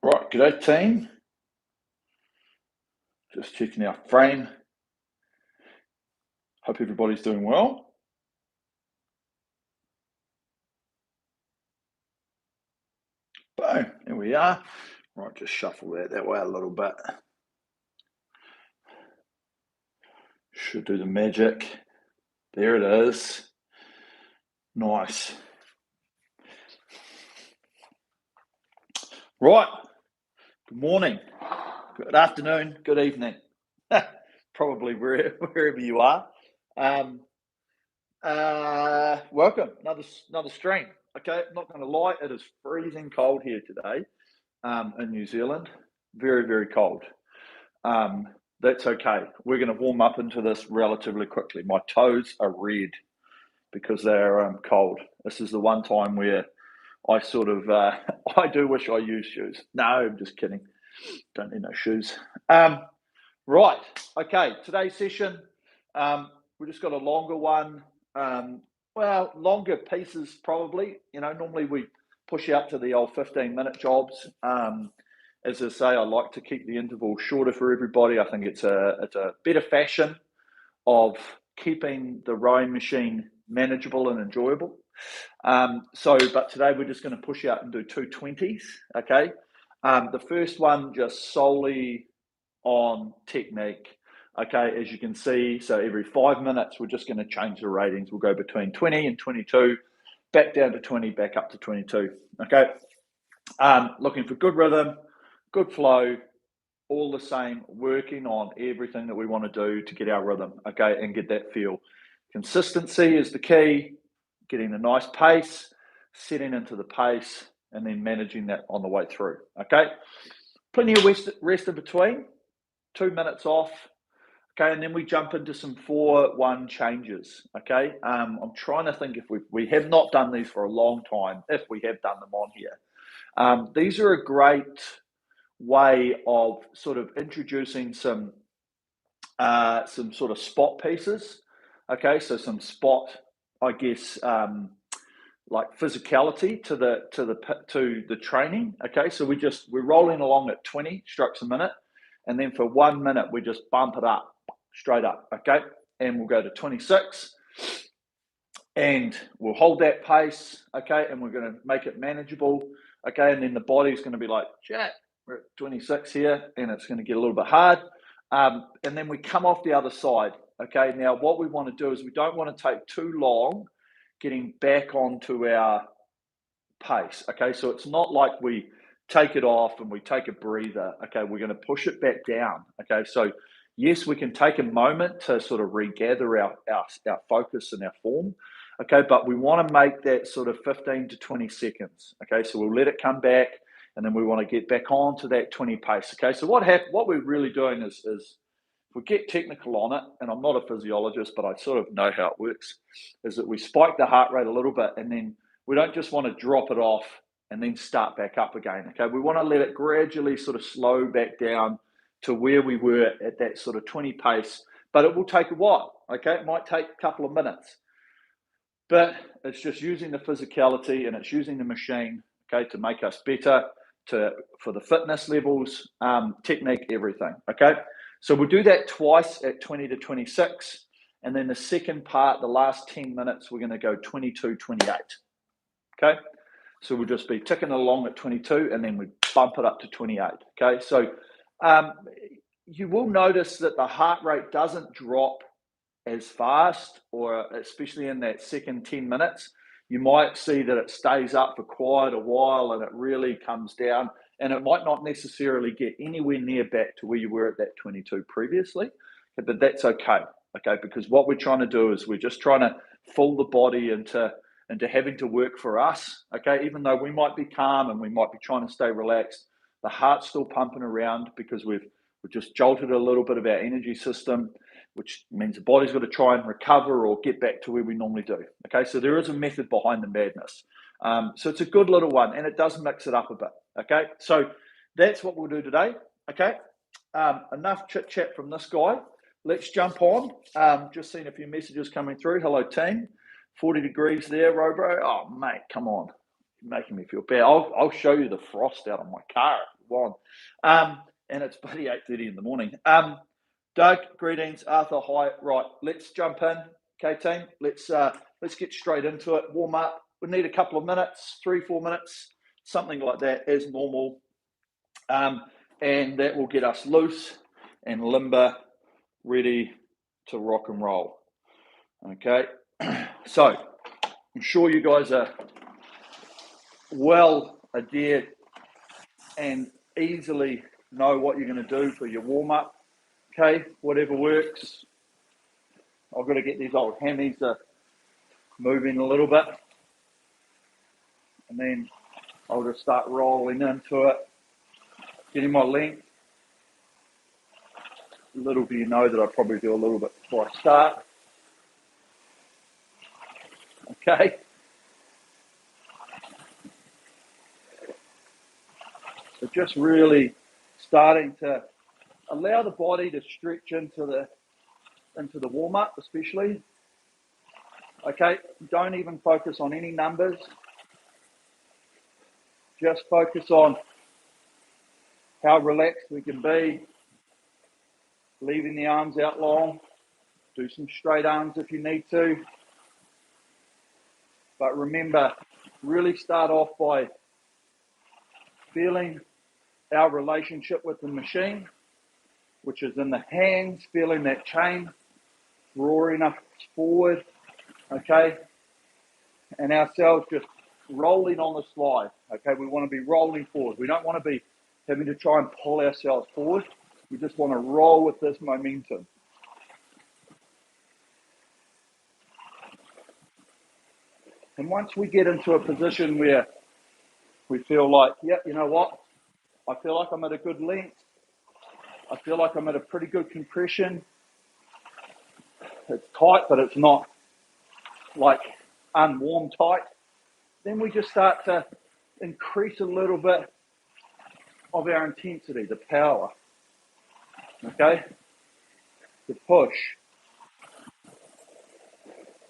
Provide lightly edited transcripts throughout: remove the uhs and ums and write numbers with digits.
Right, g'day team. Just checking our frame. Hope everybody's doing well. Boom, there we are. Right, just shuffle that way a little bit. Should do the magic. There it is. Nice. Right, good morning, good afternoon, good evening. Probably wherever you are. Welcome, another stream. Okay, I'm not going to lie, it is freezing cold here today in New Zealand. Very, very cold. That's okay. We're going to warm up into this relatively quickly. My toes are red because they're cold. This is the one time where I sort of, I do wish I used shoes. No, I'm just kidding. Don't need no shoes. Right. Okay. Today's session, we just got a longer one. Well, longer pieces probably. Normally we push out to the old 15-minute jobs. As I say, I like to keep the interval shorter for everybody. I think it's a better fashion of keeping the rowing machine manageable and enjoyable. But today we're just going to push out and do 220s. Okay. The first one just solely on technique. Okay, as you can see, so every 5 minutes, we're just going to change the ratings. We'll go between 20 and 22, back down to 20, back up to 22. Okay, looking for good rhythm, good flow, all the same, working on everything that we want to do to get our rhythm, okay, and get that feel. Consistency is the key, getting a nice pace, setting into the pace, and then managing that on the way through, okay? Plenty of rest in between, 2 minutes off, okay, and then we jump into some 4-1 changes, okay? I'm trying to think if we have not done these for a long time, if we have done them on here. These are a great way of sort of introducing some sort of spot pieces, okay? So some spot, I guess, like physicality to the training, okay? So we're rolling along at 20 strokes a minute, and then for 1 minute we just bump it up straight up, okay? And we'll go to 26, and we'll hold that pace, okay? And we're going to make it manageable, okay? And then the body's going to be like, Jack, we're at 26 here, and it's going to get a little bit hard. And then we come off the other side, okay? Now, what we want to do is we don't want to take too long getting back onto our pace, okay? So it's not like we take it off and we take a breather, okay? We're going to push it back down, okay? So yes, we can take a moment to sort of regather our focus and our form, okay? But we want to make that sort of 15 to 20 seconds, okay? So we'll let it come back, and then we want to get back on to that 20 pace, okay? So what we're really doing is if we get technical on it, and I'm not a physiologist, but I sort of know how it works, is that we spike the heart rate a little bit, and then we don't just want to drop it off and then start back up again, okay? We want to let it gradually sort of slow back down to where we were at that sort of 20 pace, but it will take a while, okay? It might take a couple of minutes, but it's just using the physicality and it's using the machine, okay, to make us better, for the fitness levels, technique, everything, okay? So we'll do that twice at 20 to 26, and then the second part, the last 10 minutes, we're going to go 22, 28, okay? So we'll just be ticking along at 22, and then we bump it up to 28, okay? So you will notice that the heart rate doesn't drop as fast, or especially in that second 10 minutes. You might see that it stays up for quite a while and it really comes down, and it might not necessarily get anywhere near back to where you were at that 22 previously, but that's okay, because what we're trying to do is we're just trying to fool the body into having to work for us, okay? Even though we might be calm and we might be trying to stay relaxed, the heart's still pumping around because we've just jolted a little bit of our energy system, which means the body's got to try and recover or get back to where we normally do. Okay, so there is a method behind the madness. So it's a good little one, and it does mix it up a bit. Okay, so that's what we'll do today. Okay, enough chit chat from this guy. Let's jump on. Just seen a few messages coming through. Hello, team. 40 degrees there, Robro. Oh, mate, come on. You're making me feel bad. I'll show you the frost out of my car. one. And it's bloody 8:30 in the morning. Doug, greetings. Arthur, hi. Right, let's jump in. Okay, team. Let's get straight into it. Warm up. We need a couple of minutes, 3-4 minutes, something like that, as normal. And that will get us loose and limber, ready to rock and roll. Okay. So I'm sure you guys are well adept and easily know what you're going to do for your warm-up. Okay, whatever works. I've got to get these old hammies moving a little bit, and then I'll just start rolling into it, getting my length. Little do you know that I probably do a little bit before I start. Okay. So just really starting to allow the body to stretch into the warm-up, especially. Okay, don't even focus on any numbers. Just focus on how relaxed we can be, leaving the arms out long. Do some straight arms if you need to. But remember, really start off by feeling our relationship with the machine, which is in the hands, feeling that chain drawing us forward, okay? And ourselves just rolling on the slide, okay? We want to be rolling forward. We don't want to be having to try and pull ourselves forward. We just want to roll with this momentum. And once we get into a position where we feel like, yeah, you know what? I feel like I'm at a good length. I feel like I'm at a pretty good compression. It's tight, but it's not like unwarm tight. Then we just start to increase a little bit of our intensity, the power, okay? The push.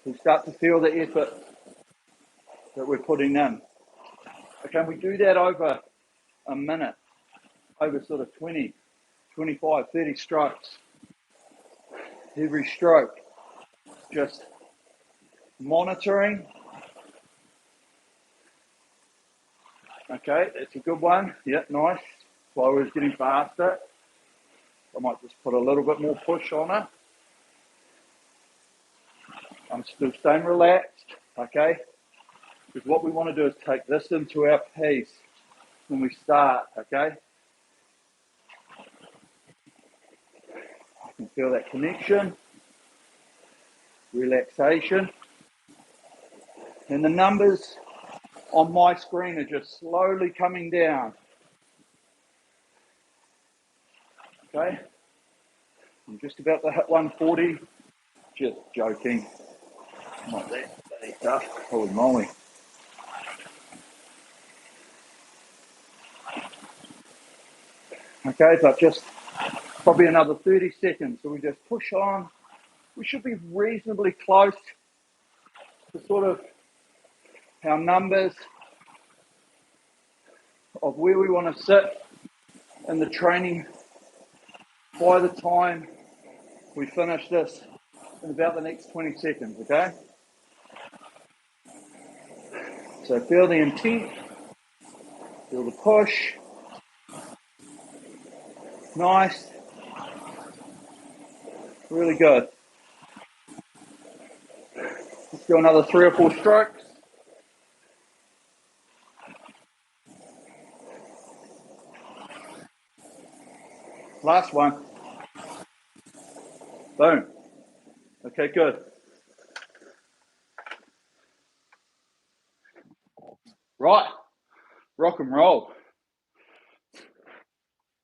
We start to feel the effort that we're putting in. Okay, we do that over a minute, over sort of 20, 25, 30 strokes. Every stroke, just monitoring. Okay, that's a good one. Yep, nice. Slow is getting faster. I might just put a little bit more push on it. I'm still staying relaxed, okay? Because what we want to do is take this into our pace when we start, okay? I can feel that connection, relaxation. And the numbers on my screen are just slowly coming down. Okay? I'm just about to hit 140. Just joking. Not that tough. Holy moly. Okay, but just probably another 30 seconds. So we just push on. We should be reasonably close to sort of our numbers of where we want to sit in the training by the time we finish this in about the next 20 seconds, okay? So feel the intent, feel the push. Nice. Really good. Let's do another 3 or 4 strokes. Last one. Boom. Okay, good. Right. Rock and roll.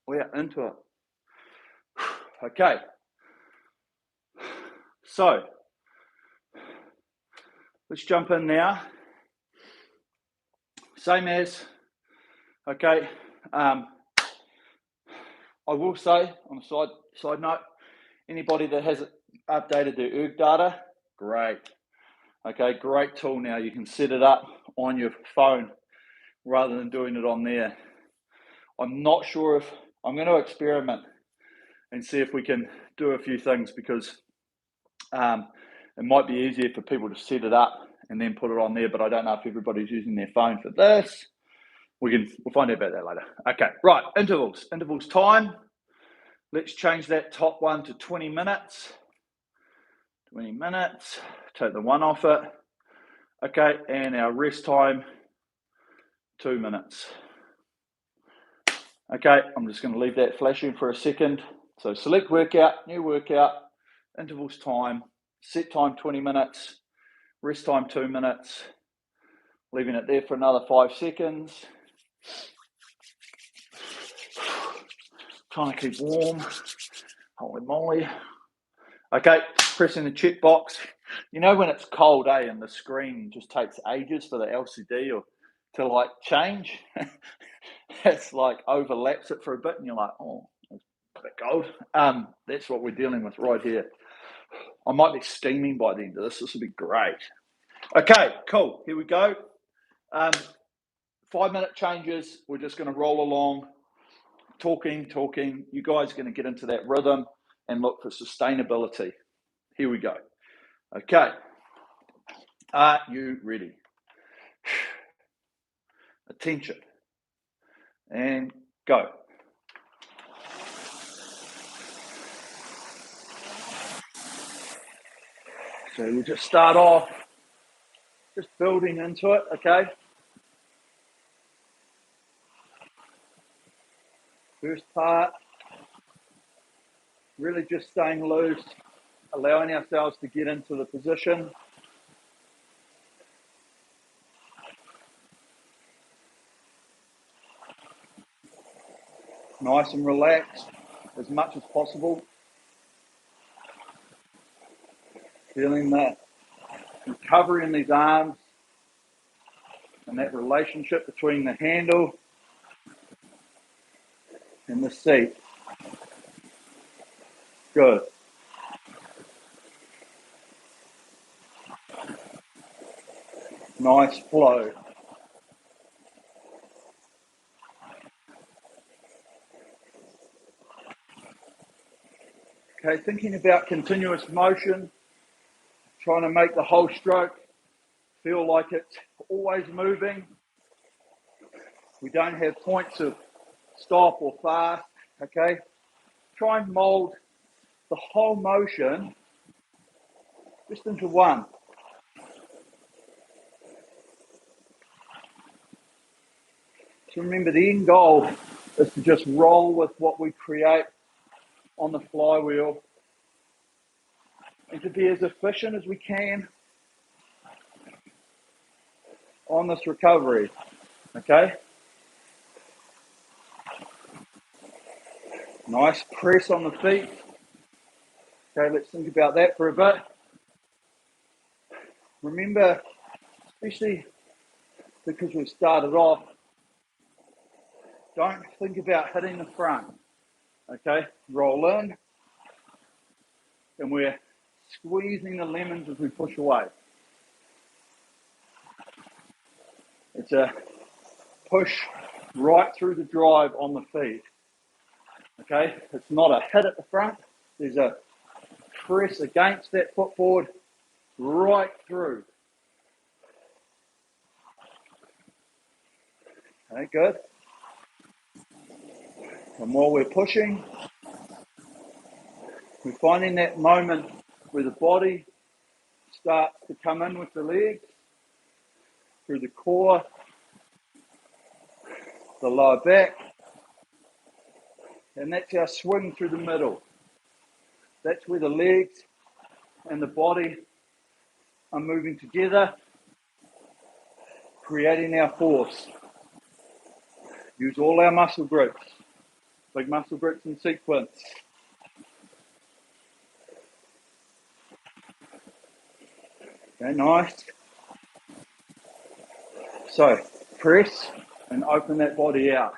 We're into it. Okay. So, let's jump in now. Same as, okay, I will say on a side note, anybody that has updated their erg data, great. Okay, great tool now. You can set it up on your phone rather than doing it on there. I'm not sure if I'm going to experiment and see if we can do a few things, because it might be easier for people to set it up and then put it on there, but I don't know if everybody's using their phone for this. We'll find out about that later. Okay, right, intervals time. Let's change that top one to 20 minutes. 20 minutes, take the one off it. Okay, and our rest time, 2 minutes. Okay, I'm just going to leave that flashing for a second. So select workout, new workout, intervals time, set time 20 minutes, rest time 2 minutes, leaving it there for another 5 seconds. Trying to keep warm. Holy moly. Okay, pressing the check box. You know when it's cold, and the screen just takes ages for the LCD or to like change? It's like overlaps it for a bit and you're like, oh, it's a bit cold. That's what we're dealing with right here. I might be steaming by the end of this. This will be great. Okay, cool. Here we go. 5-minute changes. We're just going to roll along, talking. You guys are going to get into that rhythm and look for sustainability. Here we go. Okay. Are you ready? Attention. And go. So we'll just start off just building into it, okay? First part, really just staying loose, allowing ourselves to get into the position. Nice and relaxed as much as possible. Feeling that recovery in these arms and that relationship between the handle and the seat. Good. Nice flow. Okay, thinking about continuous motion, trying to make the whole stroke feel like it's always moving. We don't have points of stop or fast, okay? Try and mold the whole motion just into one. So remember, the end goal is to just roll with what we create on the flywheel and to be as efficient as we can on this recovery, okay? Nice press on the feet. Okay, let's think about that for a bit. Remember, especially because we've started off, don't think about hitting the front, okay? Roll in, and we're squeezing the lemons as we push away. It's a push right through the drive on the feet, okay? It's not a hit at the front. There's a press against that footboard right through. Okay, good. And while we're pushing, we're finding that moment where the body starts to come in with the legs through the core, the lower back, and that's our swing through the middle. That's where the legs and the body are moving together, creating our force. Use all our muscle groups, big muscle groups in sequence. Okay, nice. So, press and open that body out.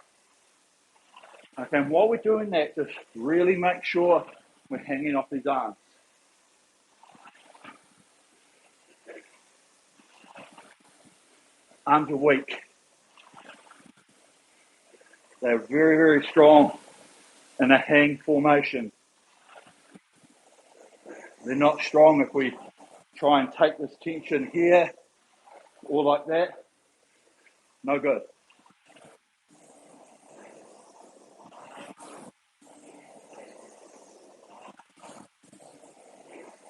Okay, and while we're doing that, just really make sure we're hanging off these arms. Arms are weak. They're very, very strong in a hang formation. They're not strong if we try and take this tension here or like that. No good.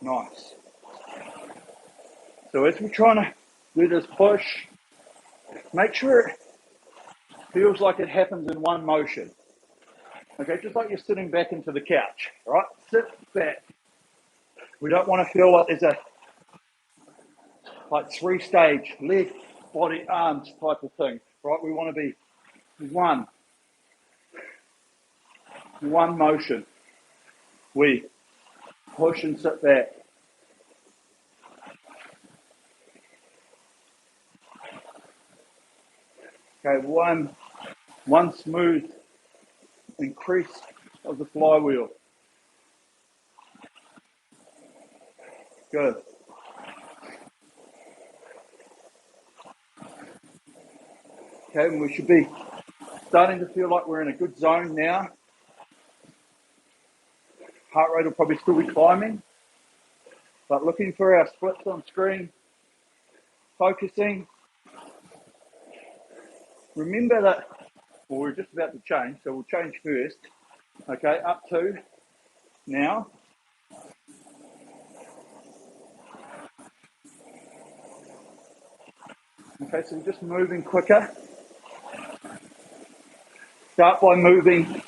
Nice. So as we're trying to do this push, make sure it feels like it happens in one motion. Okay, just like you're sitting back into the couch, right? Sit back. We don't want to feel like there's a three-stage leg, body, arms type of thing, right? We want to be one motion. We push and sit back. Okay, one smooth increase of the flywheel. Good. Okay, and we should be starting to feel like we're in a good zone now. Heart rate will probably still be climbing, but looking for our splits on screen, focusing. Remember that, well, we're just about to change, so we'll change first. Okay, up to now. Okay, so we're just moving quicker. Start by moving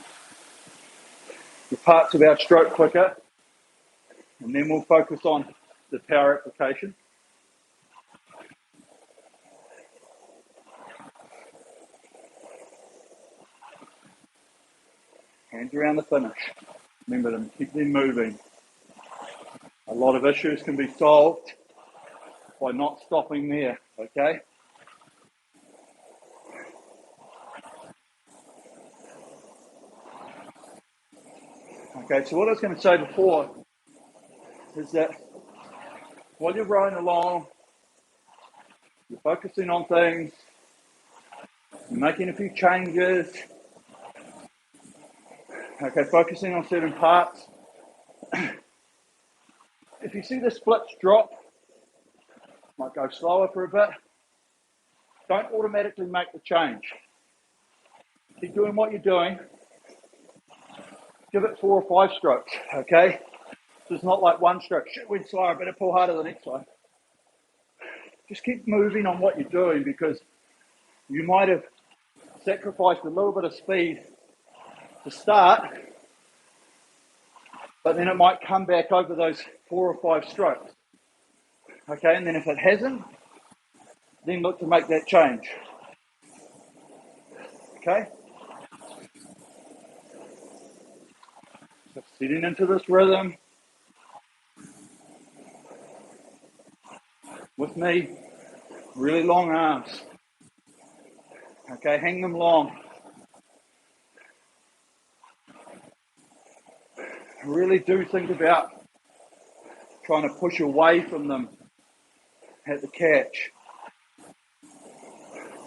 the parts of our stroke quicker, and then we'll focus on the power application. Hands around the finish. Remember to keep them moving. A lot of issues can be solved by not stopping there, okay? Okay, so what I was going to say before is that while you're rowing along, you're focusing on things, you're making a few changes, okay, focusing on certain parts. If you see the splits drop, might go slower for a bit, don't automatically make the change. Keep doing what you're doing. Give it 4 or 5 strokes, okay? So it's not like one stroke. Shit, went slower, I better pull harder the next one. Just keep moving on what you're doing, because you might have sacrificed a little bit of speed to start, but then it might come back over those 4 or 5 strokes. Okay, and then if it hasn't, then look to make that change. Okay? So sitting into this rhythm with me, really long arms. Okay, hang them long. Really do think about trying to push away from them at the catch.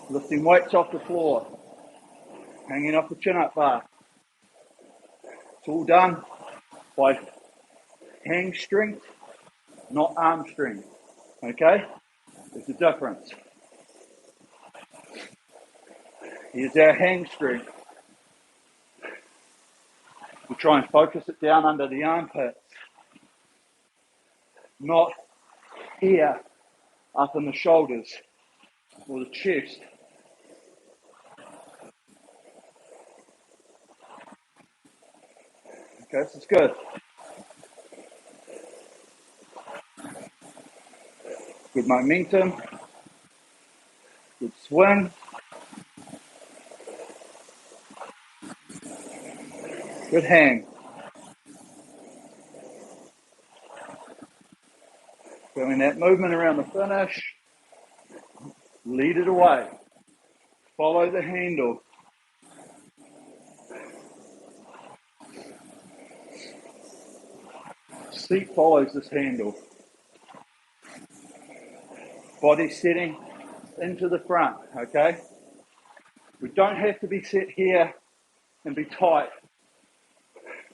Lifting weights off the floor. Hanging off the chin-up bar. It's all done by hang strength, not arm strength. Okay? There's a difference. Here's our hang strength. We'll try and focus it down under the armpits. Not here, up in the shoulders or the chest. Okay, this is good. Good momentum. Good swing. Good hang. Feeling that movement around the finish. Lead it away. Follow the handle. Seat follows this handle. Body setting into the front, okay? We don't have to be set here and be tight.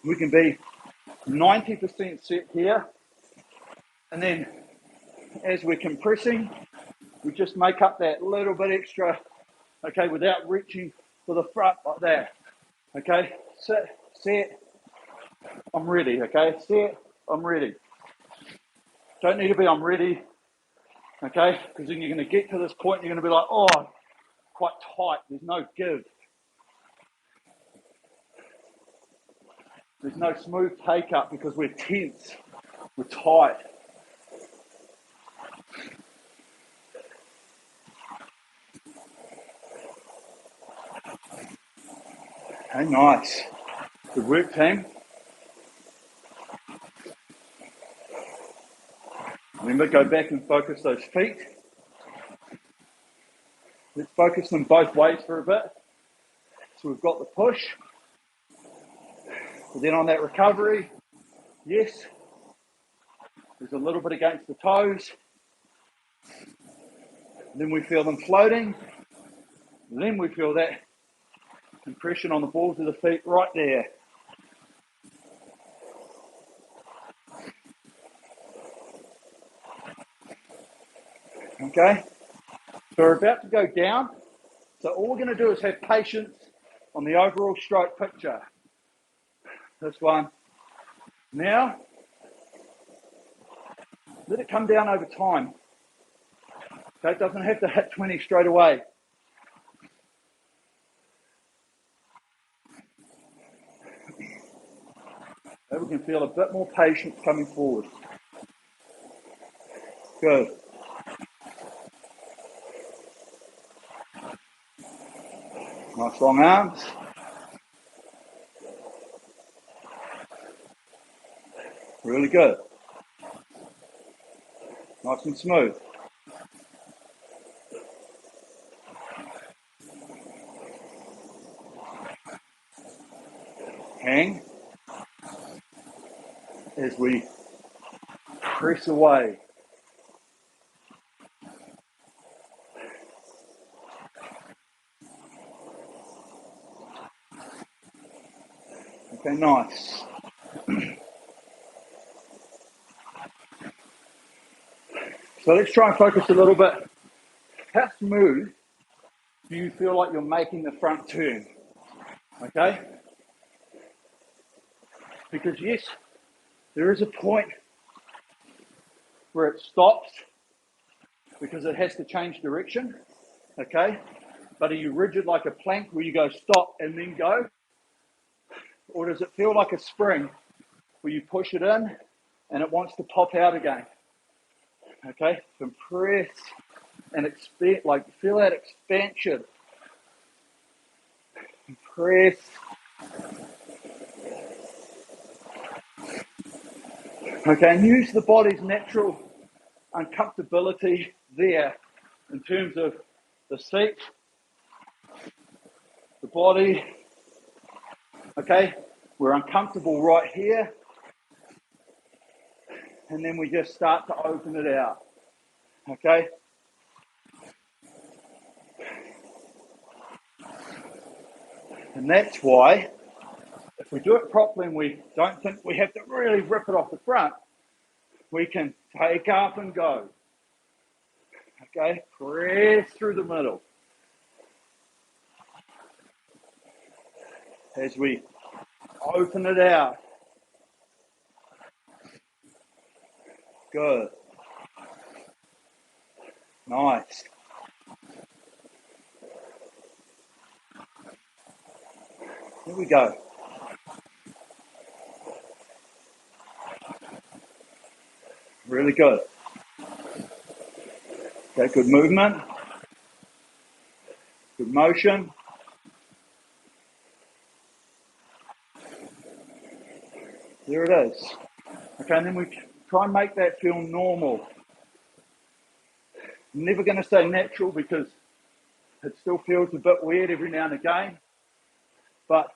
We can be 90% set here, and then as we're compressing, we just make up that little bit extra, okay, without reaching for the front like that. Okay, sit, set, I'm ready, okay, set, I'm ready. Don't need to be I'm ready, okay, because then you're going to get to this point, you're going to be like, oh, quite tight, there's no give. There's no smooth take up because we're tense, we're tight. Okay, nice. Good work, team. Remember, go back and focus those feet. Let's focus them both ways for a bit. So we've got the push. But then on that recovery, yes, there's a little bit against the toes. Then we feel them floating. Then we feel that compression on the balls of the feet right there. Okay, so we're about to go down. So all we're going to do is have patience on the overall stroke picture. This one. Now, let it come down over time. Okay, it doesn't have to hit 20 straight away. So we can feel a bit more patience coming forward. Good. Nice long arms. Really good. Nice and smooth. Hang as we press away. Okay, nice. So let's try and focus a little bit. How smooth do you feel like you're making the front turn? Okay? Because yes, there is a point where it stops because it has to change direction. Okay? But are you rigid like a plank where you go stop and then go? Or does it feel like a spring where you push it in and it wants to pop out again? Okay? Compress and expand, like feel that expansion. Compress. Okay, and use the body's natural uncomfortability there in terms of the seat, the body. Okay, we're uncomfortable right here, and then we just start to open it out. Okay. And that's why, if we do it properly and we don't think we have to really rip it off the front, we can take up and go. Okay, press through the middle. As we open it out. Good. Nice. Here we go. Really good. Okay, good movement. Good motion. There it is. Okay, and then we try and make that feel normal. I'm never going to say natural because it still feels a bit weird every now and again. But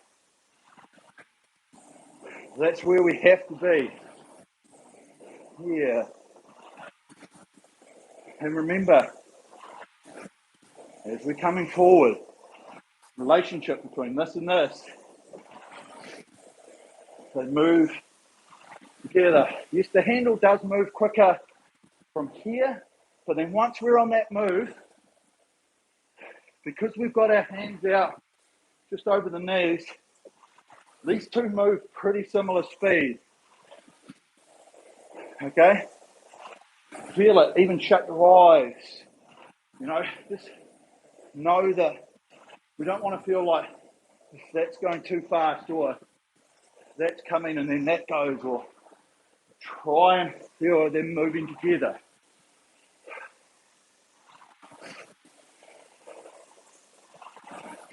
that's where we have to be. Yeah. And remember, as we're coming forward, relationship between this and this, They move together. Yes, the handle does move quicker from here, but then once we're on that move, because we've got our hands out just over the knees, these two move pretty similar speed. Okay? Feel it, even shut your eyes. You know, just know that we don't want to feel like that's going too fast or that's coming and then that goes, or try and feel them moving together.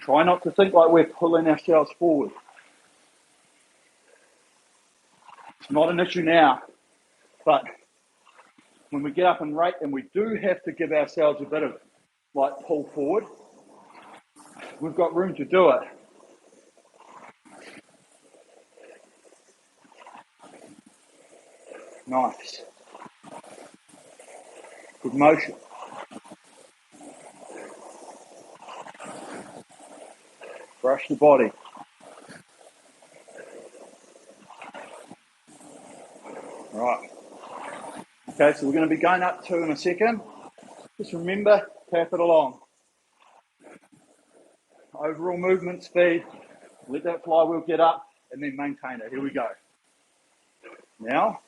Try not to think like we're pulling ourselves forward. It's not an issue now, but when we get up and rate and we do have to give ourselves a bit of like pull forward, we've got room to do it. Nice. Good motion. Brush the body. Right. Okay, so we're going to be going up 2 in a second. Just remember, tap it along. Overall movement speed. Let that flywheel get up and then maintain it. Here we go. Now.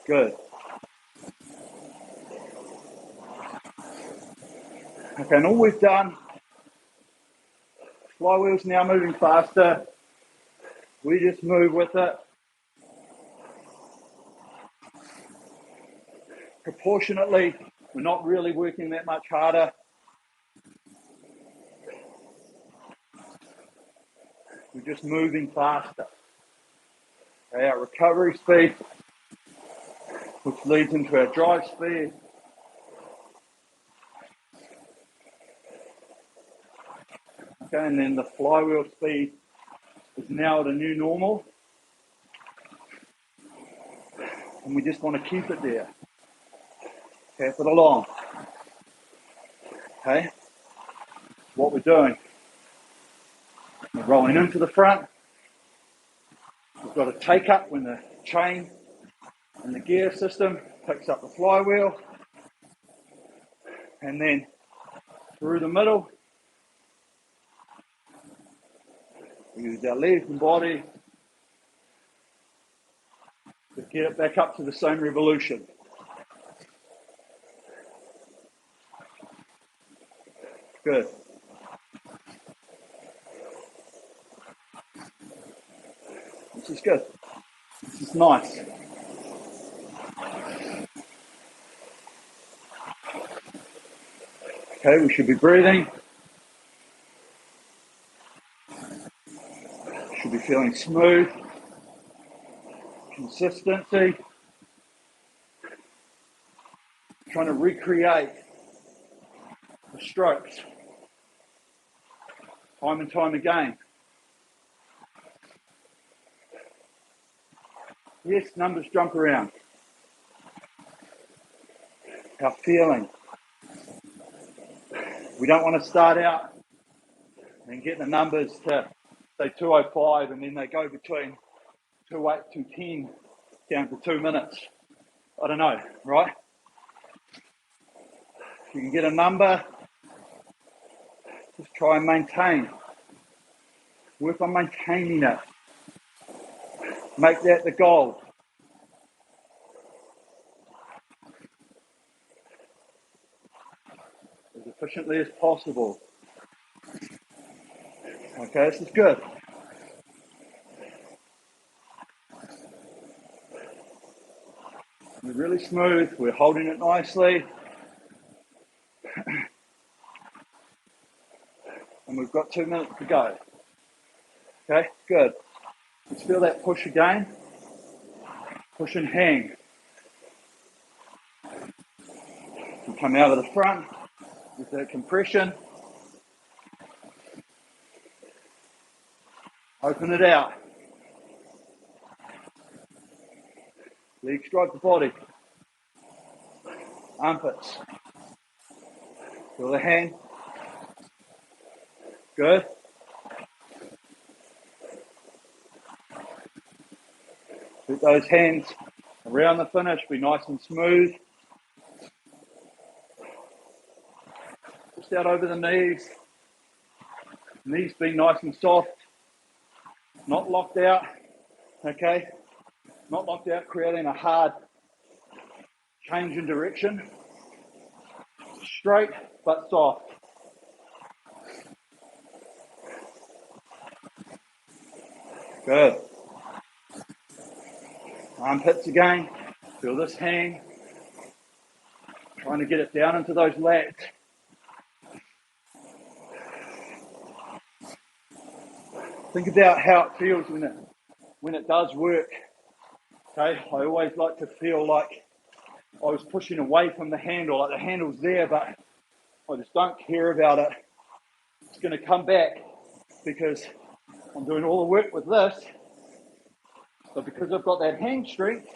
Good. Okay, and all we've done, flywheel's now moving faster. We just move with it. Proportionately, we're not really working that much harder. We're just moving faster. Okay, our recovery speed, which leads into our drive speed. Okay, and then the flywheel speed is now at a new normal. And we just want to keep it there. Tap it along. Okay, what we're doing, we're rolling into the front. We've got a take up when the chain and the gear system picks up the flywheel. And then through the middle, we use our legs and body to get it back up to the same revolution. Good. This is good. This is nice. Okay, we should be breathing. Should be feeling smooth. Consistency. Trying to recreate the strokes time and time again. Yes, numbers jump around. Our feeling. We don't want to start out and get the numbers to say 205 and then they go between 28, 210 down to 2 minutes. I don't know, right? If you can get a number, just try and maintain. Work on maintaining it. Make that the goal. As efficiently as possible. Okay, this is good. We're really smooth. We're holding it nicely. And we've got 2 minutes to go. Okay, good. Let's feel that push again. Push and hang. You come out of the front with that compression. Open it out. Legs drive the body. Armpits. Feel the hand. Good. Let those hands around the finish be nice and smooth. Just out over the knees. Knees be nice and soft. Not locked out. Okay. Not locked out, creating a hard change in direction. Straight but soft. Good. Armpits again. Feel this hang. Trying to get it down into those lats. Think about how it feels when it does work. Okay, I always like to feel like I was pushing away from the handle, like the handle's there, but I just don't care about it. It's going to come back because I'm doing all the work with this, but because I've got that hang strength,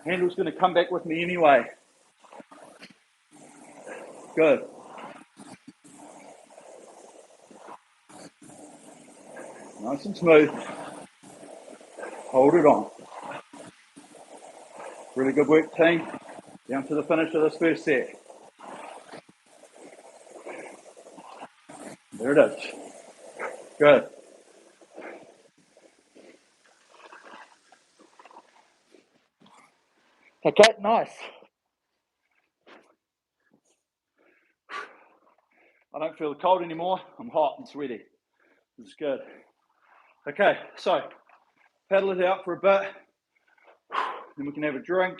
handle's going to come back with me anyway. Good. Nice and smooth. Hold it on. Really good work, team. Down to the finish of this first set. There it is. Good. Okay, nice. I don't feel the cold anymore. I'm hot and sweaty. This is good. Okay, so paddle it out for a bit. Then we can have a drink.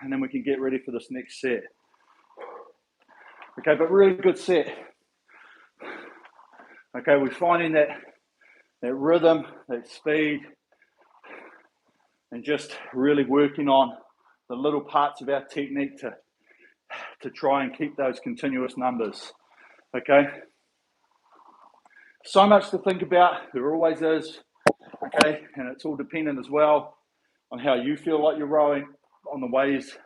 And then we can get ready for this next set. Okay, but really good set. Okay, we're finding that rhythm, that speed, and just really working on the little parts of our technique to try and keep those continuous numbers. Okay, so much to think about. There always is. Okay, and it's all dependent as well on how you feel like you're rowing, on the ways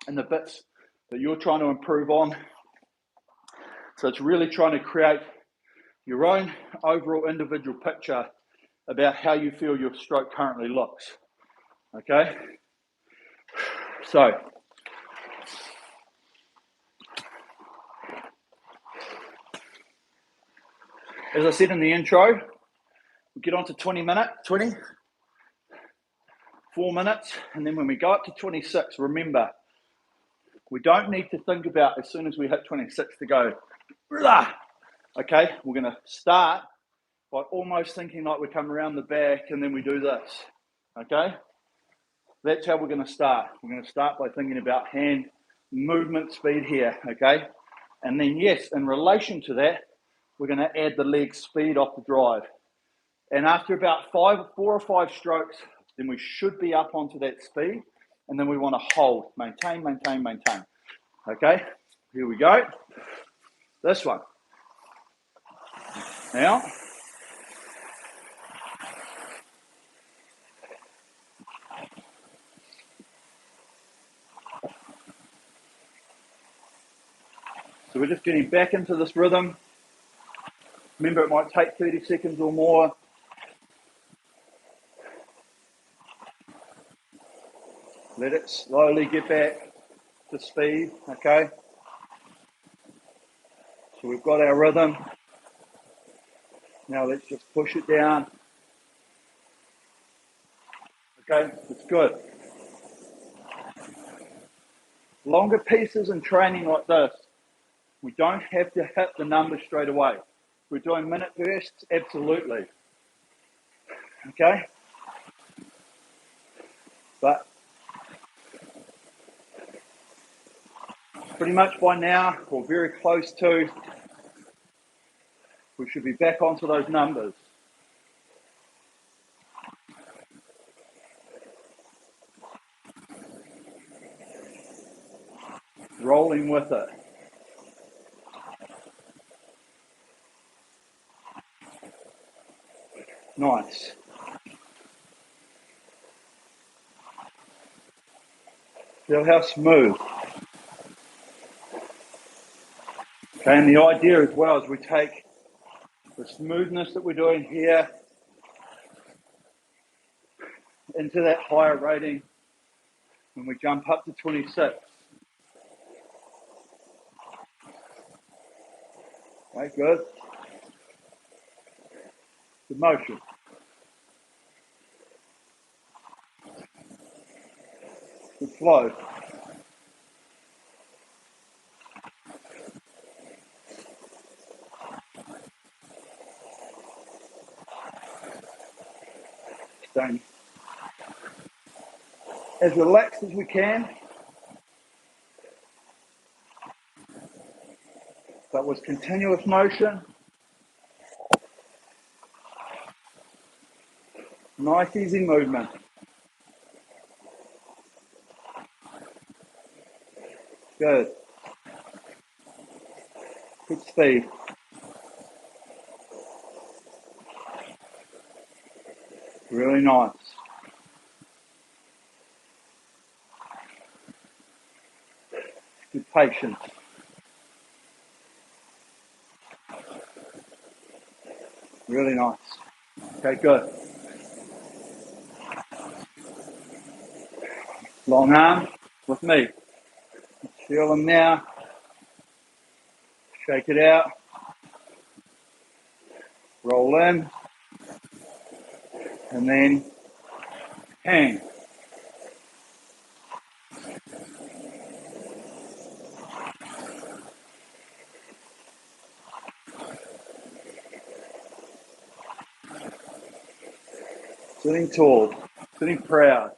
and the bits that you're trying to improve on. So it's really trying to create your own overall individual picture about how you feel your stroke currently looks. Okay? So, as I said in the intro, we get on to 4 minutes, and then when we go up to 26, remember, we don't need to think about as soon as we hit 26 to go, blah. Okay? We're going to start by almost thinking like we come around the back and then we do this. Okay? That's how we're going to start. We're going to start by thinking about hand movement speed here, okay? And then, yes, in relation to that, we're going to add the leg speed off the drive. And after about 4 or 5 strokes, then we should be up onto that speed. And then we want to hold, maintain. Okay, here we go. This one. Now, so we're just getting back into this rhythm. Remember, it might take 30 seconds or more. Let it slowly get back to speed, okay? So we've got our rhythm. Now let's just push it down. Okay, it's good. Longer pieces in training like this, we don't have to hit the numbers straight away. We're doing minute bursts, absolutely. Okay? But pretty much by now, or very close to, we should be back onto those numbers. Rolling with it. Nice. Feel how smooth. Okay, and the idea as well is we take the smoothness that we're doing here into that higher rating when we jump up to 26. Okay, good. Good motion. Good flow. Staying as relaxed as we can, but with continuous motion. Nice easy movement. Good. Good speed. Really nice. Good patience. Really nice. Okay, good. Long arm with me. Feel them now. Shake it out. Roll in. And then hang. Sitting tall. Sitting proud.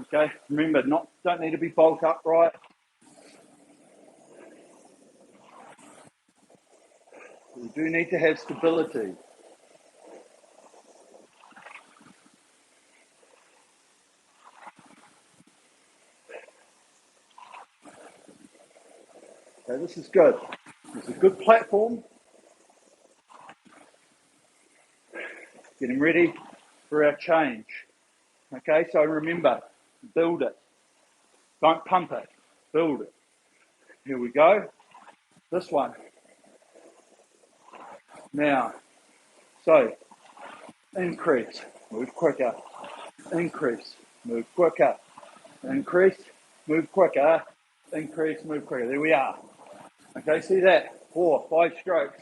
Okay, remember, don't need to be bolt upright. We do need to have stability. Okay, this is good. It's a good platform. Getting ready for our change. Okay, so remember, build it. Don't pump it. Build it. Here we go. This one. Now, so increase, move quicker. Increase, move quicker. Increase, move quicker. Increase, move quicker. There we are. Okay, see that? 4, 5 strokes.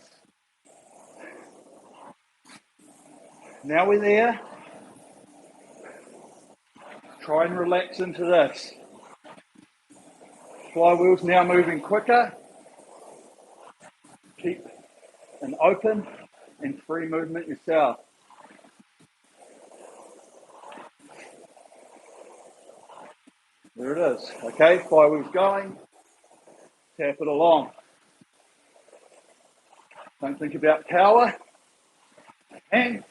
Now we're there. Try and relax into this. Flywheel's now moving quicker. Keep an open and free movement yourself. There it is. Okay, flywheel's going. Tap it along. Don't think about power. And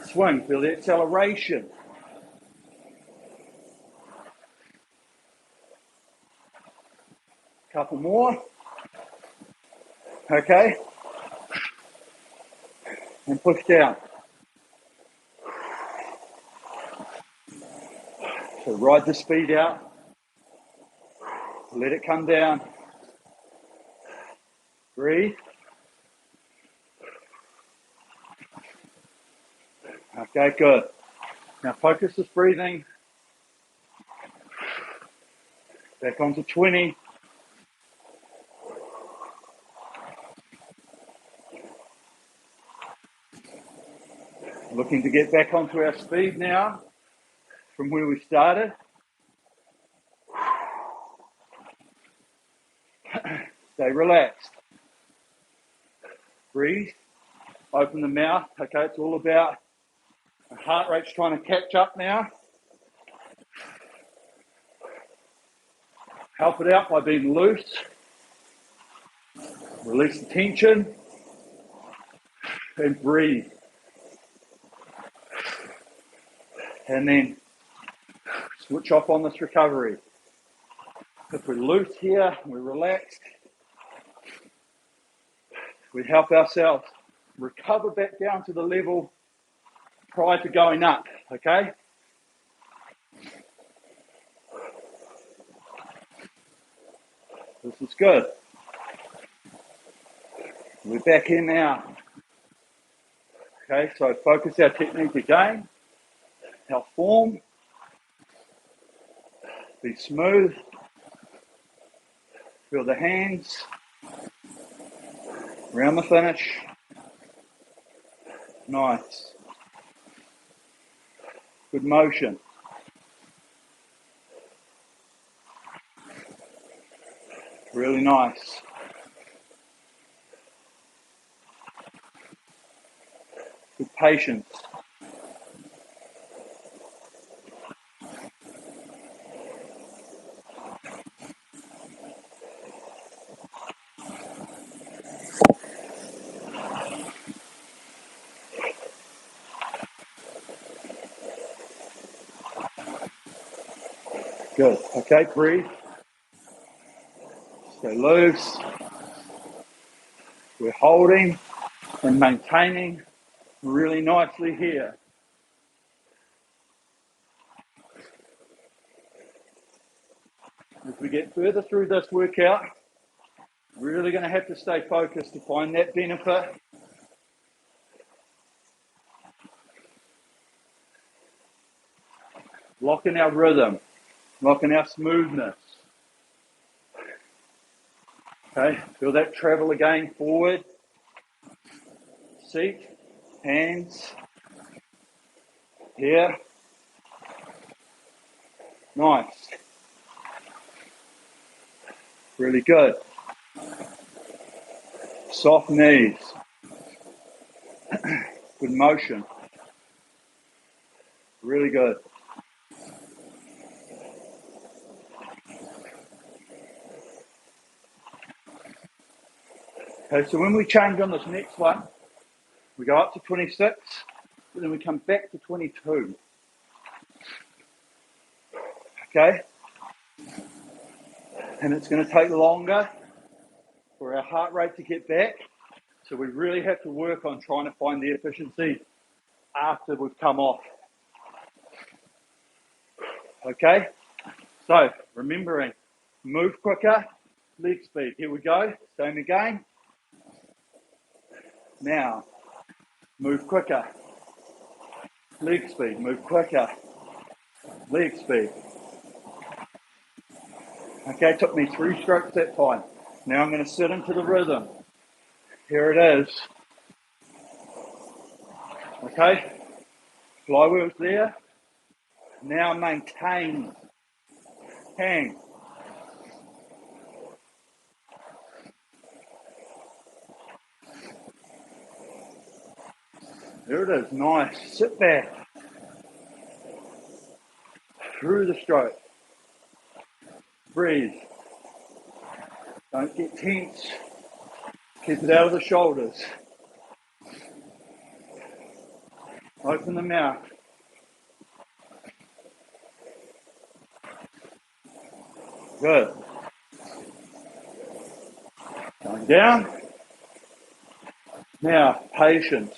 swing. Feel the acceleration. Couple more. Okay. And push down. So ride the speed out. Let it come down. Breathe. Okay, good. Now focus this breathing. Back onto 20. Looking to get back onto our speed now from where we started. Stay relaxed. Breathe. Open the mouth. Okay, it's all about the heart rate's trying to catch up now. Help it out by being loose. Release the tension. And breathe. And then switch off on this recovery. If we're loose here, we're relaxed, we help ourselves recover back down to the level prior to going up, okay? This is good. We're back here now. Okay, so focus our technique again. Our form. Be smooth. Feel the hands. Around the finish. Nice. Good motion. Really nice. Good patience. Good. Okay, breathe. Stay loose. We're holding and maintaining really nicely here. As we get further through this workout, really going to have to stay focused to find that benefit. Locking our rhythm, locking our smoothness. Okay, feel that travel again, forward, seat, hands, here. Nice. Really good. Soft knees. Good motion. Really good. Okay, so when we change on this next one, we go up to 26, and then we come back to 22. Okay? And it's going to take longer for our heart rate to get back. So we really have to work on trying to find the efficiency after we've come off. Okay? So remembering, move quicker, leg speed. Here we go. Same again. Now, move quicker. Leg speed, move quicker. Leg speed. Okay, it took me 3 strokes that time. Now I'm going to sit into the rhythm. Here it is. Okay, flywheel's there. Now maintain. Hang. There it is, nice. Sit back. Through the stroke. Breathe. Don't get tense. Keep it out of the shoulders. Open the mouth. Good. Going down. Now, patience.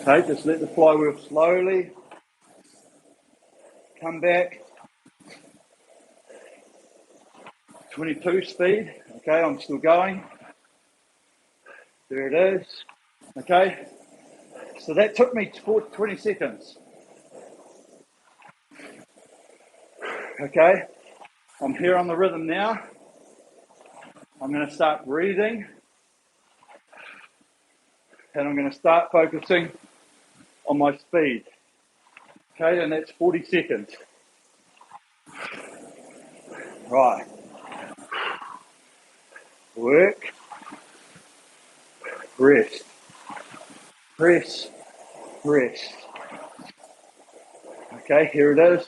Okay, just let the flywheel slowly come back. 22 speed. Okay, I'm still going. There it is. Okay, so that took me 20 seconds. Okay, I'm here on the rhythm now. I'm going to start breathing. And I'm going to start focusing on my speed. Okay, and that's 40 seconds. Right. Work. Rest. Press. Rest. Okay, here it is.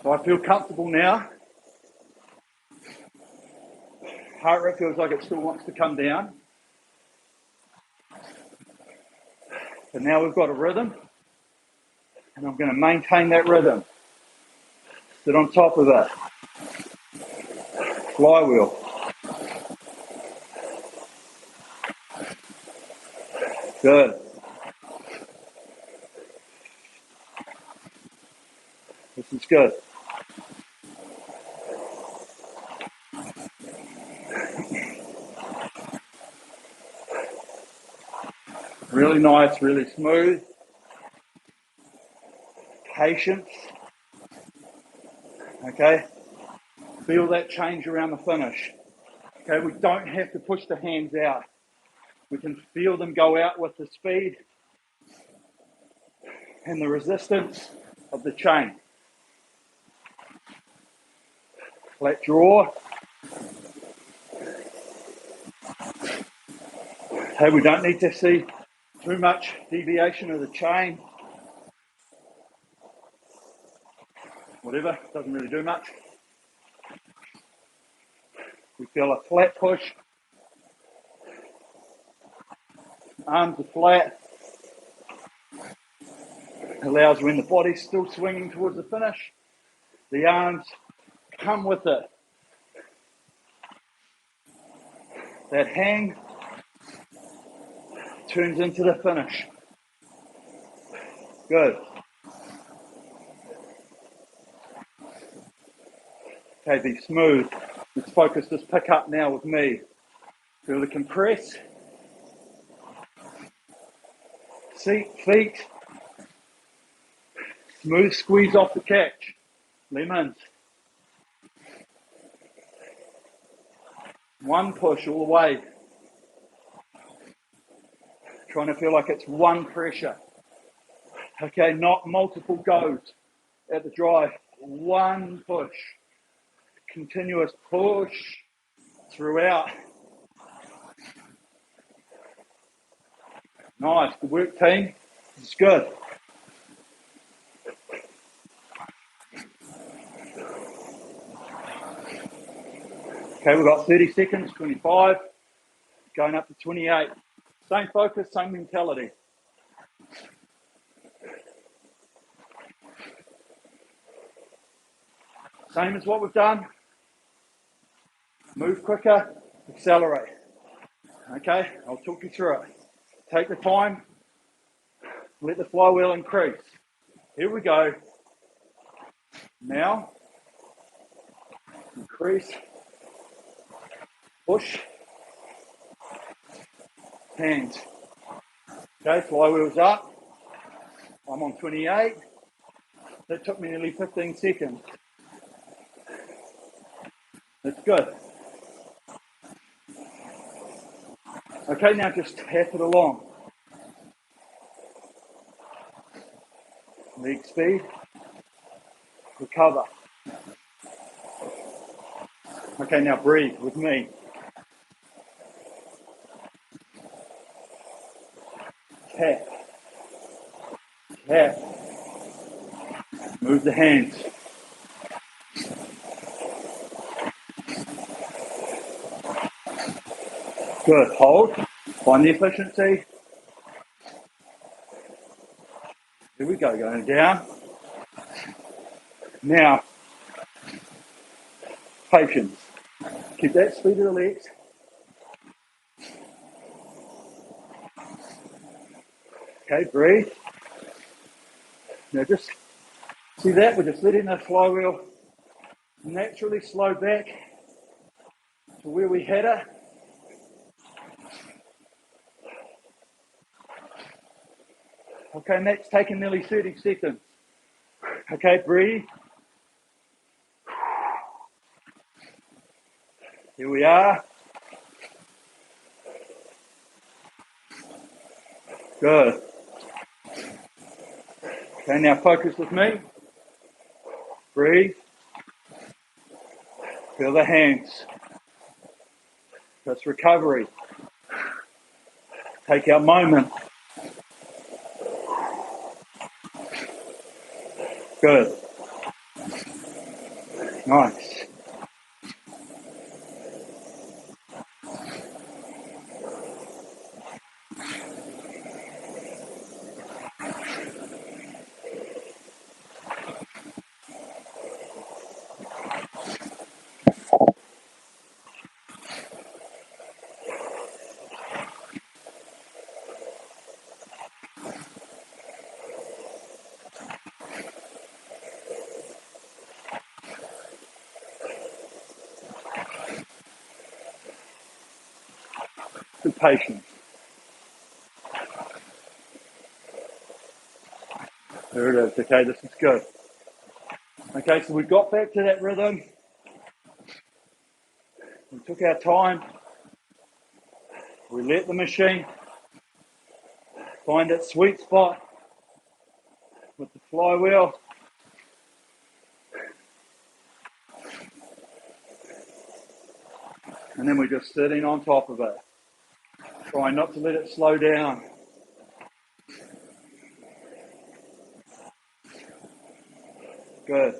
So I feel comfortable now. Heart rate feels like it still wants to come down. But now we've got a rhythm. And I'm going to maintain that rhythm. Sit on top of it. Flywheel. Good. It's good. Really nice, really smooth. Patience. Okay. Feel that change around the finish. Okay, we don't have to push the hands out. We can feel them go out with the speed and the resistance of the chain. Flat draw. Okay, we don't need to see too much deviation of the chain. Whatever, doesn't really do much. We feel a flat push. Arms are flat. Allows when the body's still swinging towards the finish, the arms come with it. That hang turns into the finish. Good. Okay, be smooth. Let's focus this pick up now with me. Feel the compress. Seat, feet. Smooth squeeze off the catch. Lemons. One push all the way. Trying to feel like it's one pressure. Okay, not multiple goes at the drive. One push. Continuous push throughout. Nice, good work team. It's good. Okay, we've got 30 seconds, 25, going up to 28. Same focus, same mentality. Same as what we've done. Move quicker, accelerate. Okay, I'll talk you through it. Take the time, let the flywheel increase. Here we go. Now, increase, push, hands. Okay, flywheel's up. I'm on 28. That took me nearly 15 seconds. That's good. Okay, now just tap it along. Leg speed, recover. Okay, now breathe with me. Tap, tap. Move the hands. Good, hold. Find the efficiency. Here we go, going down. Now, patience. Keep that speed of the legs. Okay, breathe. Now just see that, we're just letting the flywheel naturally slow back to where we had it. Okay, and that's taken nearly 30 seconds. Okay, breathe. Here we are. Good. Okay, now focus with me. Breathe. Feel the hands. That's recovery. Take our moment. Good. Nice. Good patience. There it is. Okay, this is good. Okay, so we got back to that rhythm. We took our time. We let the machine find its sweet spot with the flywheel. And then we're just sitting on top of it. Trying not to let it slow down. Good.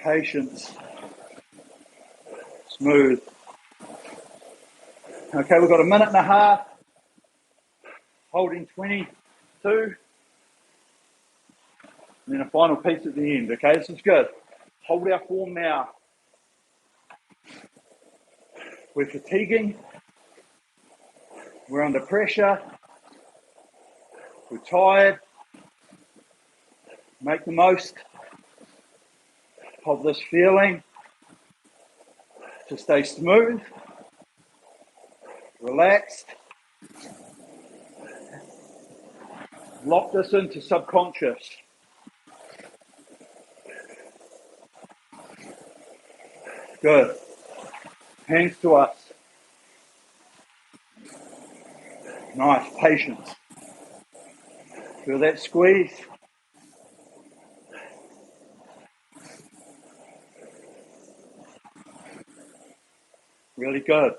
Patience. Smooth. Okay, we've got a minute and a half. Holding 22. And then a final piece at the end. Okay, this is good. Hold our form now. We're fatiguing. We're under pressure. We're tired. Make the most of this feeling to stay smooth, relaxed. Lock this into subconscious. Good. Hands to us. Nice. Patience. Feel that squeeze. Really good.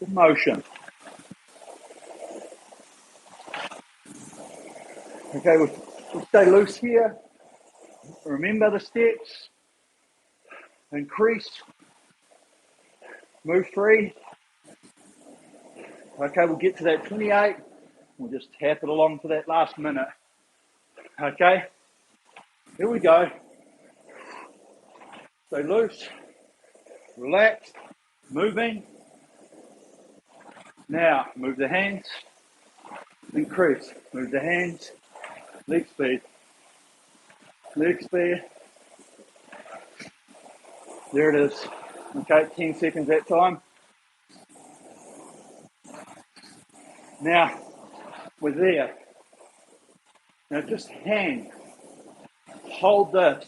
Good motion. Okay, we'll stay loose here. Remember the steps. Increase. Move free. Okay, we'll get to that 28. We'll just tap it along for that last minute. Okay, here we go. Stay loose, relaxed, moving. Now, move the hands, increase. Move the hands, leg speed. Leg speed. There it is. Okay, 10 seconds that time. Now, we're there. Now just hang. Hold this.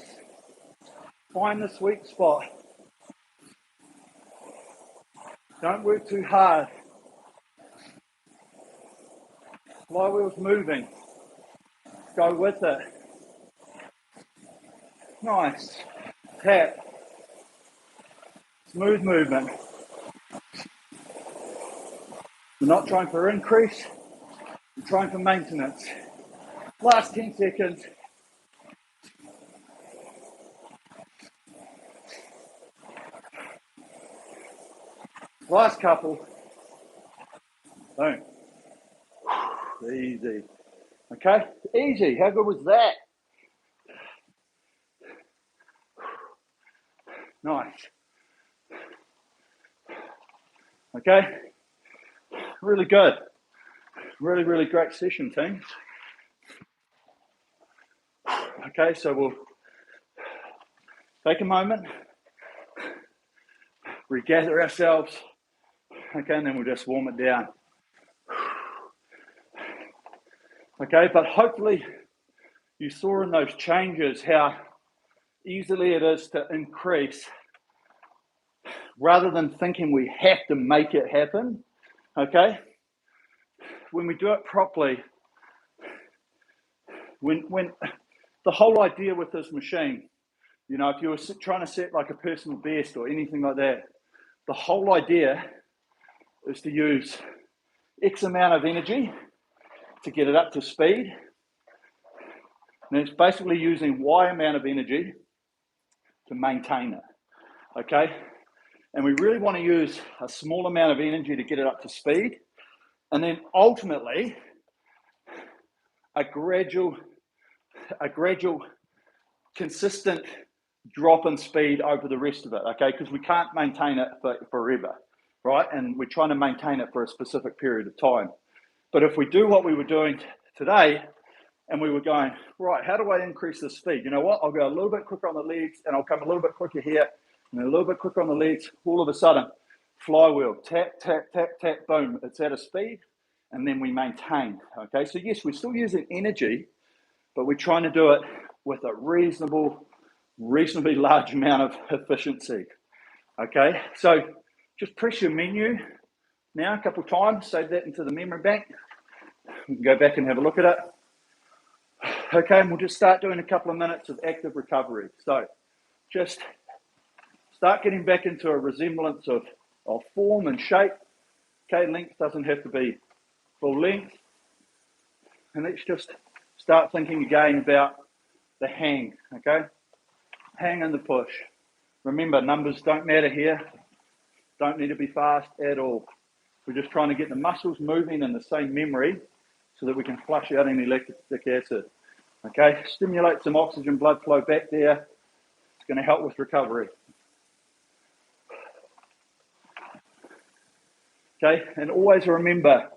Find the sweet spot. Don't work too hard. Flywheel's moving. Go with it. Nice. Tap. Smooth movement. We're not trying for increase. We're trying for maintenance. Last 10 seconds. Last couple. Boom. Easy. Okay? Easy. How good was that? Nice. Okay? Really good. Really, really great session, team. Okay, so we'll take a moment, regather ourselves, okay, and then we'll just warm it down. Okay, but hopefully you saw in those changes how easily it is to increase rather than thinking we have to make it happen, okay? When we do it properly, when the whole idea with this machine, you know, if you were trying to set like a personal best or anything like that, the whole idea is to use X amount of energy to get it up to speed. And it's basically using Y amount of energy to maintain it, okay? And we really want to use a small amount of energy to get it up to speed. And then ultimately, a gradual, consistent drop in speed over the rest of it, okay? Because we can't maintain it forever, right? And we're trying to maintain it for a specific period of time. But if we do what we were doing today, And we were going, right, how do I increase the speed? You know what? I'll go a little bit quicker on the legs and I'll come a little bit quicker here and a little bit quicker on the legs. All of a sudden, flywheel, tap, tap, tap, tap, boom. It's at a speed and then we maintain. Okay, so yes, we're still using energy, but we're trying to do it with a reasonably large amount of efficiency. Okay, so just press your menu now a couple of times, save that into the memory bank. We can go back and have a look at it. Okay, and we'll just start doing a couple of minutes of active recovery. So just start getting back into a resemblance of form and shape. Okay, length doesn't have to be full length. And let's just start thinking again about the hang, okay? Hang and the push. Remember, numbers don't matter here. Don't need to be fast at all. We're just trying to get the muscles moving in the same memory so that we can flush out any lactic acid. Okay, stimulate some oxygen blood flow back there. It's going to help with recovery. Okay, and always remember,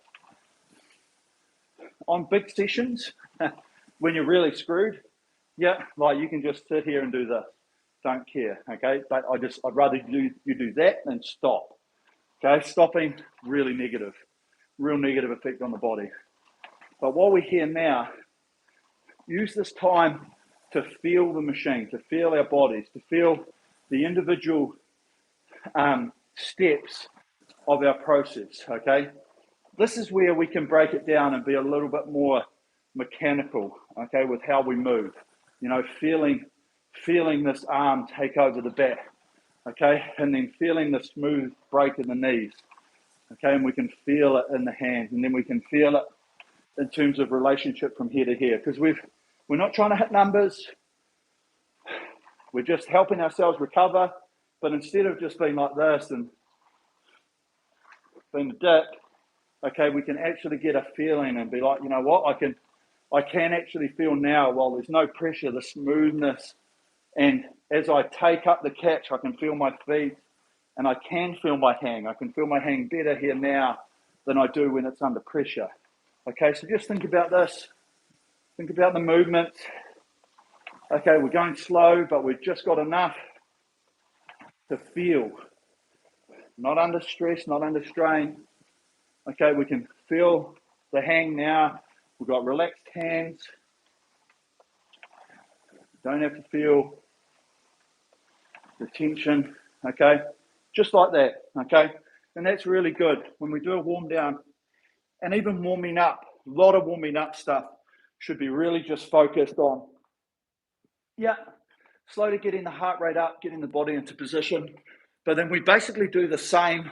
on big sessions, when you're really screwed, yeah, like you can just sit here and do this. Don't care, okay? But I'd rather you do that than stop. Okay, stopping, really negative. Real negative effect on the body. But while we're here now, use this time to feel the machine, to feel our bodies, to feel the individual steps of our process, okay? This is where we can break it down and be a little bit more mechanical, okay, with how we move. You know, feeling this arm take over the back, okay, and then feeling the smooth break in the knees, okay, and we can feel it in the hands, and then we can feel it in terms of relationship from here to here, because we're not trying to hit numbers, we're just helping ourselves recover, but instead of just being like this and being a dick, okay, we can actually get a feeling and be like, you know what, I can actually feel now, while there's no pressure, the smoothness. And as I take up the catch, I can feel my feet and I can feel my hang. I can feel my hang better here now than I do when it's under pressure. Okay, so just think about this. Think about the movement. Okay, we're going slow, but we've just got enough to feel. Not under stress, not under strain. Okay, we can feel the hang now. We've got relaxed hands. Don't have to feel the tension, okay? Just like that, okay? And that's really good. When we do a warm down, and even warming up, a lot of warming up stuff should be really just focused on, yeah, slowly getting the heart rate up, getting the body into position. But then we basically do the same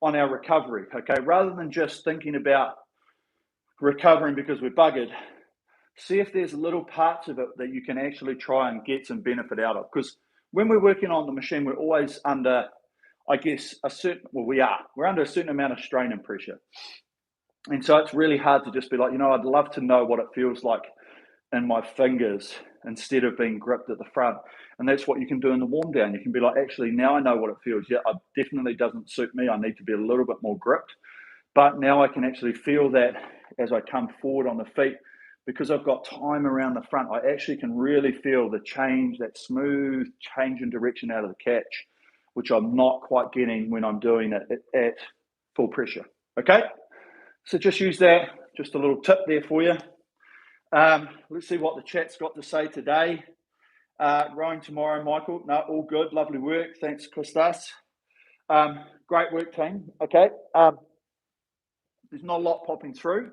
on our recovery, okay? Rather than just thinking about recovering because we're buggered, see if there's little parts of it that you can actually try and get some benefit out of. Because when we're working on the machine, we're always under, I guess, we're under a certain amount of strain and pressure. And so it's really hard to just be like, you know, I'd love to know what it feels like in my fingers instead of being gripped at the front. And that's what you can do in the warm down. You can be like, actually, now I know what it feels. Yeah, it definitely doesn't suit me. I need to be a little bit more gripped. But now I can actually feel that as I come forward on the feet. Because I've got time around the front, I actually can really feel the change, that smooth change in direction out of the catch, which I'm not quite getting when I'm doing it at full pressure. Okay? So just use that. Just a little tip there for you. Let's see what the chat's got to say today. Rowing tomorrow, Michael. No, all good. Lovely work. Thanks, Kostas. Great work, team. Okay. There's not a lot popping through.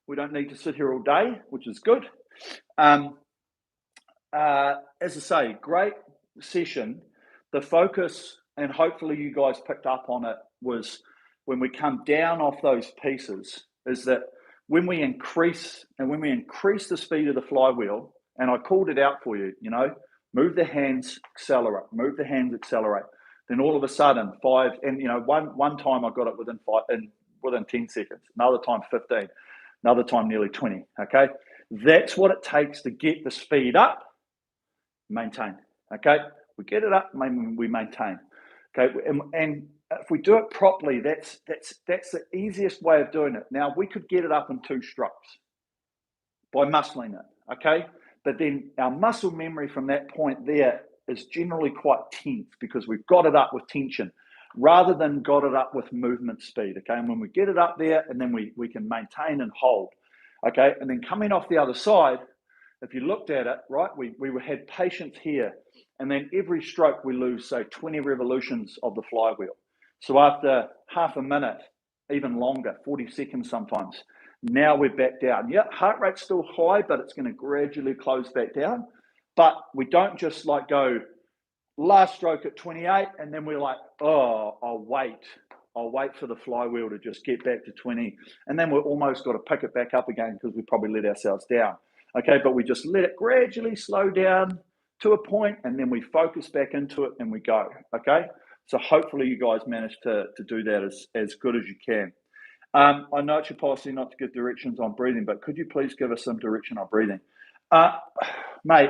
We don't need to sit here all day, which is good. As I say, great session. The focus, and hopefully you guys picked up on it, was when we come down off those pieces, is that when we increase the speed of the flywheel, and I called it out for you, you know, move the hands, accelerate, then all of a sudden one time I got it within 10 seconds, another time 15, another time nearly 20, okay? That's what it takes to get the speed up, maintain, okay? We get it up, we maintain, okay? And if we do it properly, that's the easiest way of doing it. Now, we could get it up in 2 strokes, by muscling it, okay? But then our muscle memory from that point there is generally quite tense because we've got it up with tension rather than got it up with movement speed, okay? And when we get it up there and then we can maintain and hold, okay? And then coming off the other side, if you looked at it, right, we had patience here, and then every stroke we lose, say, 20 revolutions of the flywheel. So after half a minute, even longer, 40 seconds sometimes, now we're back down. Yeah, heart rate's still high, but it's going to gradually close back down. But we don't just like go last stroke at 28, and then we're like, oh, I'll wait for the flywheel to just get back to 20. And then we're almost got to pick it back up again because we probably let ourselves down. Okay, but we just let it gradually slow down to a point, and then we focus back into it and we go. Okay, so hopefully you guys manage to do that as good as you can. I know it's your policy not to give directions on breathing, but could you please give us some direction on breathing? Mate,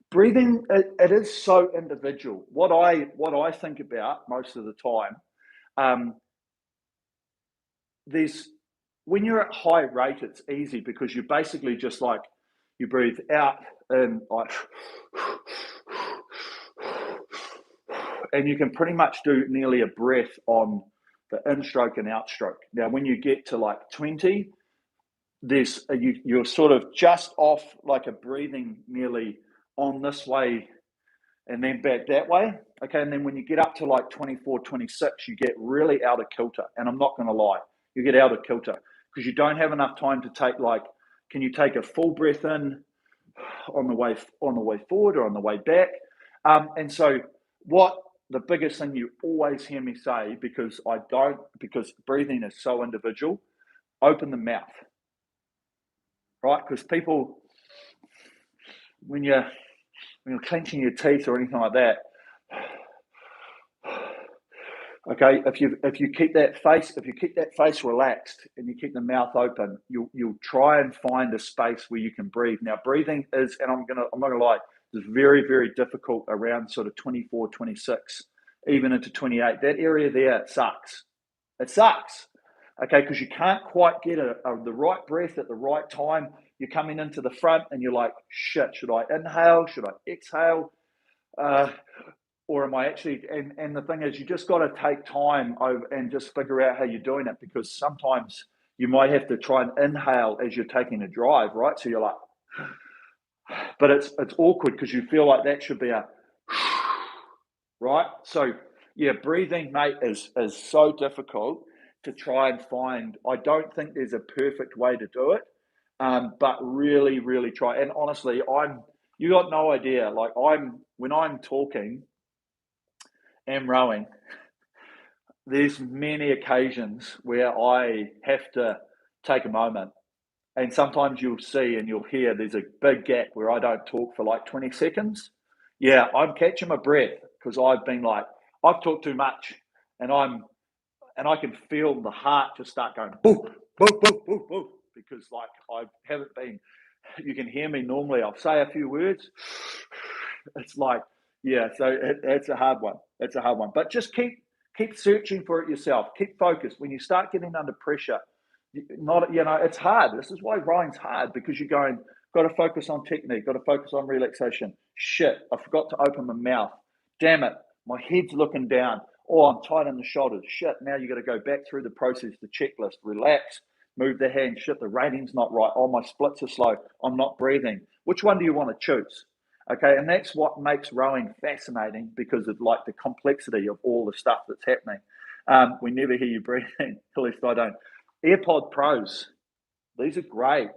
breathing, it is so individual. What I think about most of the time, when you're at high rate, it's easy because you basically just like, you breathe out and like, and you can pretty much do nearly a breath on the in-stroke and out-stroke. Now, when you get to like 20, you're sort of just off like a breathing nearly on this way and then back that way. Okay, and then when you get up to like 24, 26, you get really out of kilter. And I'm not going to lie, you get out of kilter because you don't have enough time to take can you take a full breath in on the way forward or on the way back? And so the biggest thing you always hear me say, because breathing is so individual, open the mouth, right? Because people, when you're clenching your teeth or anything like that, okay, if you keep that face relaxed and you keep the mouth open, you'll try and find a space where you can breathe. Now, breathing is, and I'm not gonna lie, is very, very difficult around sort of 24, 26, even into 28. That area there sucks. It sucks. Okay, because you can't quite get the right breath at the right time. You're coming into the front and you're like, shit, should I inhale? Should I exhale? Or am I actually, and the thing is, you just got to take time over and just figure out how you're doing it, because sometimes you might have to try and inhale as you're taking a drive, right? So you're like, but it's awkward because you feel like that should be a, right? So yeah, breathing, mate, is so difficult to try and find. I don't think there's a perfect way to do it, but really, really try. And honestly, you got no idea. Like when I'm talking and rowing, there's many occasions where I have to take a moment, and sometimes you'll see and you'll hear there's a big gap where I don't talk for like 20 seconds. Yeah, I'm catching my breath because I've talked too much, and I can feel the heart just start going boo, boo, boo, boo, boo, because like I haven't been. You can hear me normally. I'll say a few words. It's like, yeah. So it's a hard one. It's a hard one. But just keep searching for it yourself. Keep focused. When you start getting under pressure, it's hard. This is why rowing's hard, because you're going, got to focus on technique, got to focus on relaxation. Shit, I forgot to open my mouth. Damn it, my head's looking down. Oh, I'm tight in the shoulders. Shit, now you got to go back through the process, the checklist, relax, move the hand. Shit, the rating's not right. Oh, my splits are slow. I'm not breathing. Which one do you want to choose? Okay, and that's what makes rowing fascinating, because of like the complexity of all the stuff that's happening. We never hear you breathing, at least I don't. AirPod Pros, these are great.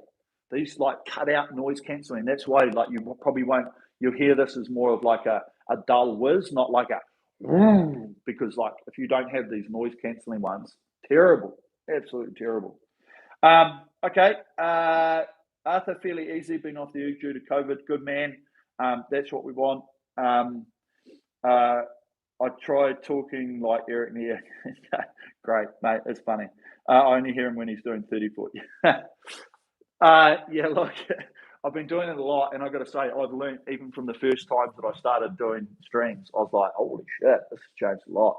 These like cut out noise cancelling. That's why like you probably won't, you'll hear this as more of like a dull whiz, not like a because like if you don't have these noise cancelling ones, terrible, absolutely terrible. Okay, Arthur, fairly easy, been off the edge due to COVID. Good man. That's what we want. I tried talking like Eric Near. Great, mate. It's funny. I only hear him when he's doing 30-foot. Yeah, look, I've been doing it a lot, and I've got to say, I've learned even from the first times that I started doing streams. I was like, holy shit, this has changed a lot.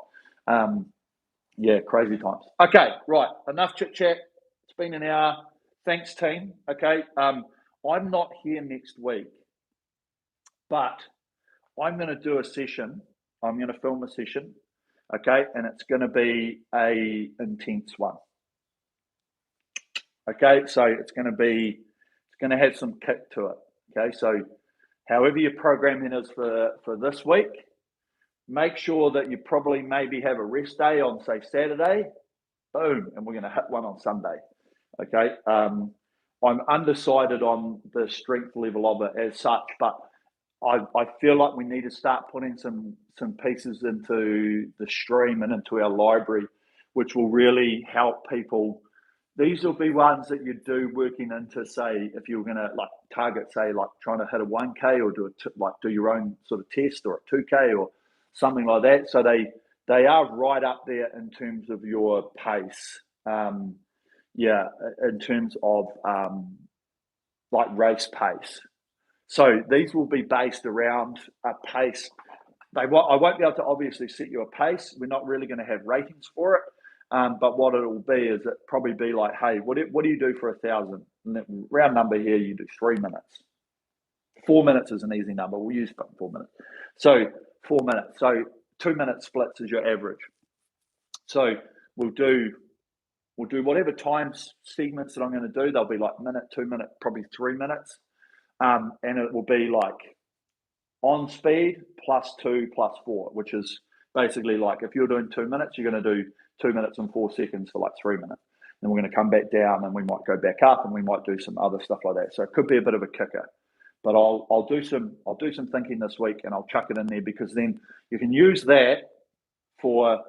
Yeah, crazy times. Okay, right. Enough chit chat. It's been an hour. Thanks, team. Okay. I'm not here next week, but I'm going to do a session. I'm going to film a session. Okay. And it's going to be a intense one. Okay. So it's going to have some kick to it. Okay. So however your programming is for this week, make sure that you probably maybe have a rest day on, say, Saturday. Boom. And we're going to hit one on Sunday. Okay. I'm undecided on the strength level of it as such, but I feel like we need to start putting some pieces into the stream and into our library, which will really help people. These will be ones that you do working into, say, if you're going to like target, say, like trying to hit a 1K or do your own sort of test or a 2K or something like that. So they are right up there in terms of your pace. In terms of like race pace. So these will be based around a pace. I won't be able to obviously set you a pace. We're not really going to have ratings for it. But what it will be is it probably be like, hey, what do you do for 1,000? Round number here, you do 3 minutes. 4 minutes is an easy number. We'll use 4 minutes. So 4 minutes. So 2 minute splits is your average. So we'll do whatever time segments that I'm going to do. They'll be like minute, 2 minute, probably 3 minutes. And it will be like on speed +2 +4, which is basically like if you're doing 2 minutes, you're going to do 2 minutes and 4 seconds for like 3 minutes. Then we're going to come back down and we might go back up and we might do some other stuff like that. So it could be a bit of a kicker. But I'll do some thinking this week and I'll chuck it in there because then you can use that for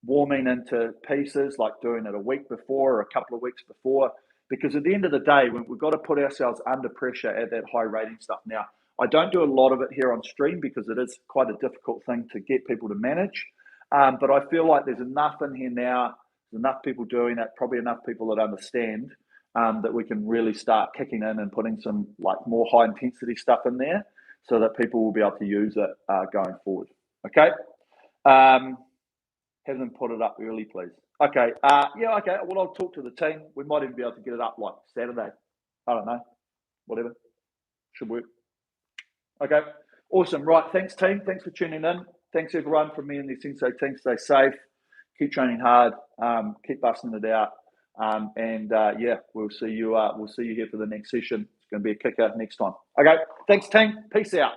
warming into pieces, like doing it a week before or a couple of weeks before. Because at the end of the day, we've got to put ourselves under pressure at that high rating stuff. Now, I don't do a lot of it here on stream because it is quite a difficult thing to get people to manage. But I feel like there's enough in here now, there's enough people doing it, probably enough people that understand that we can really start kicking in and putting some like more high intensity stuff in there so that people will be able to use it going forward. Okay. Hasn't put it up early, please. Okay. Okay. Well, I'll talk to the team. We might even be able to get it up like Saturday. I don't know. Whatever. Should work. Okay. Awesome. Right. Thanks, team. Thanks for tuning in. Thanks, everyone, from me and the Sensei team. Stay safe. Keep training hard. Keep busting it out. We'll see you here for the next session. It's going to be a kicker next time. Okay. Thanks, team. Peace out.